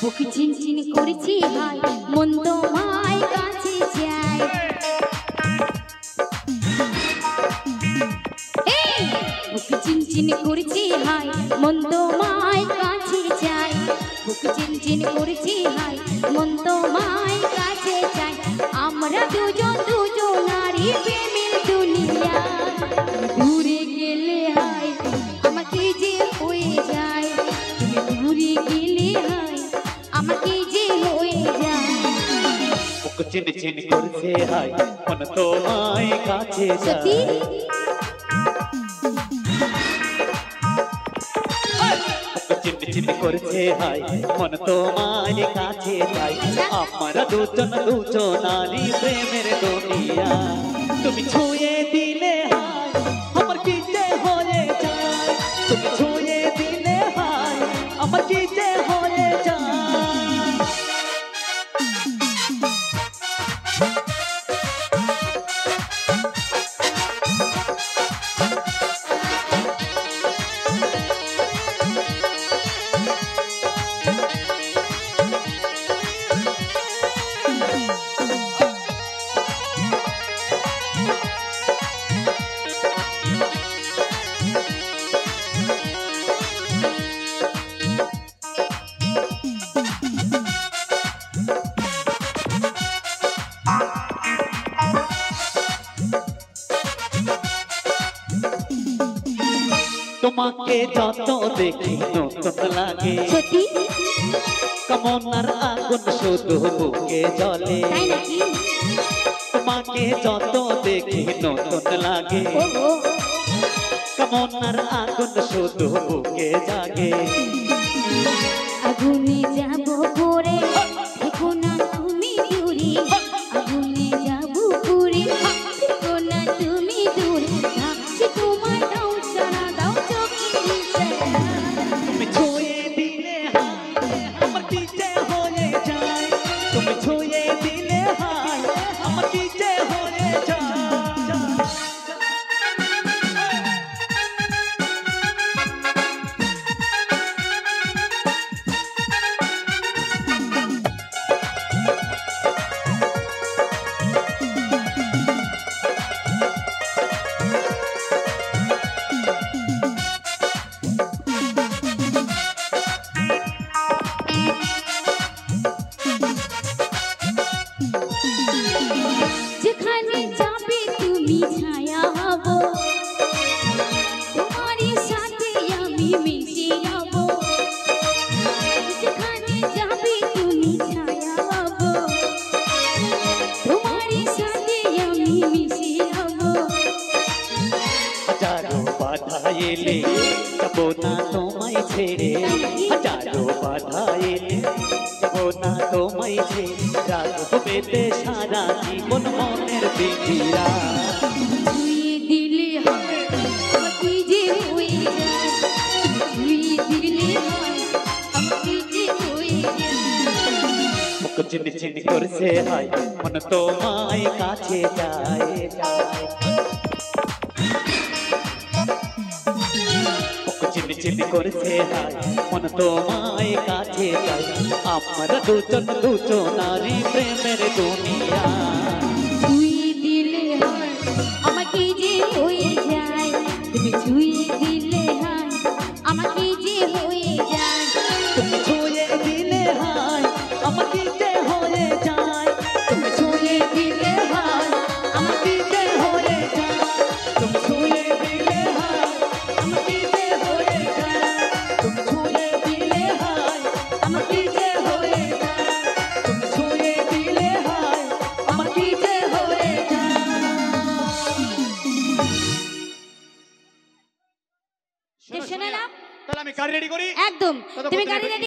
বুক চিনচিন করছি হাই মন তোমায় কাছে যাই বুক চিনচিন করছি হাই মন তোমায় কাছে যাই বুক চিনচিন করছি হাই মন তোমায় কাছে যাই আমরা দুজন দুজনারই প্রেমের দুনিয়া দূরে গেলে হাই আমাকে যে হয়ে যায় তুমি দূরে গেলে হাই আমাকে যে হয়ে যায় বুক চিনচিন করছে হাই মন তোমায় কাছে সত্যি যায় চিনচিন করছে হাই মন তোমায় কাছে যাই আমরা দুজন দুজনারই প্রেমের দুনিয়া তুমি ছুঁয়ে দিলে হাই আমার কি যে হয়ে যায় তুমি ছুঁয়ে দিলে হাই আমার কি যে হয়ে যায় তোমাকে যত দেখি নতুন লাগে সত্যি কামনার আগুন শুধু বুকে জ্বলে তাই নাকি তোমাকে যত দেখি নতুন লাগে ওহো কামনার আগুন শুধু বুকে জাগে আগুনে যাব করে দেখো না তুমি দূরে আগুনে যাব করে দেখো না তুমি দূরে ভাবছি তোমার দাও সারা দাও চোখের ইশারা তুমি ছুঁয়ে দিলে হাই আমার কি যে হয়ে যায় তুমি ছুঁয়ে দিলে হাই আমার কি যে হয়ে যায় যেখানে যাবে তুমি ছায়া হব তোমারই সাথে আমি মিশে যাব যেখানে যাবে তুমি ছায়া হব তোমারই সাথে আমি মিশে যাব হাজারো বাধা এলে যাব না তোমায় ছেড়ে হাজারো বাধা এলে যাব না তোমায় ছেড়ে রাখবো বেঁধে সারা জীবন মনের পিঞ্জিরা ছুঁয়ে দিলে হয় আমাকে যে হয়ে যায় ছুঁয়ে দিলে হয় আমাকে যে হয়ে যায় বুক চিনচিন করছে হাই মন তোমায় কাছে যায় বুক চিনচিন করছে হাই মন তোমায় কাছে যায় আমরা দুজন দুজনারই প্রেমের দুনিয়া ছুঁয়ে দিলে হয় আমাকে যে হয়ে যায় তুমি ছুঁয়ে দিলে হয় আমাকে যে হয়ে যায় তুমি ছুঁয়ে দিলে হাই আমার কি যে হয়ে যায় তুমি ছুঁয়ে দিলে হাই আমার কি যে হয়ে যায় তুমি ছুঁয়ে দিলে হাই আমার কি যে হয়ে যায় তুমি ছুঁয়ে দিলে হাই আমার কি যে হয়ে যায় তুমি ছুঁয়ে দিলে হাই আমার কি যে হয়ে যায় শুনে নাও তাহলে আমি গাড়ি রেডি করি একদম তুমি গাড়ি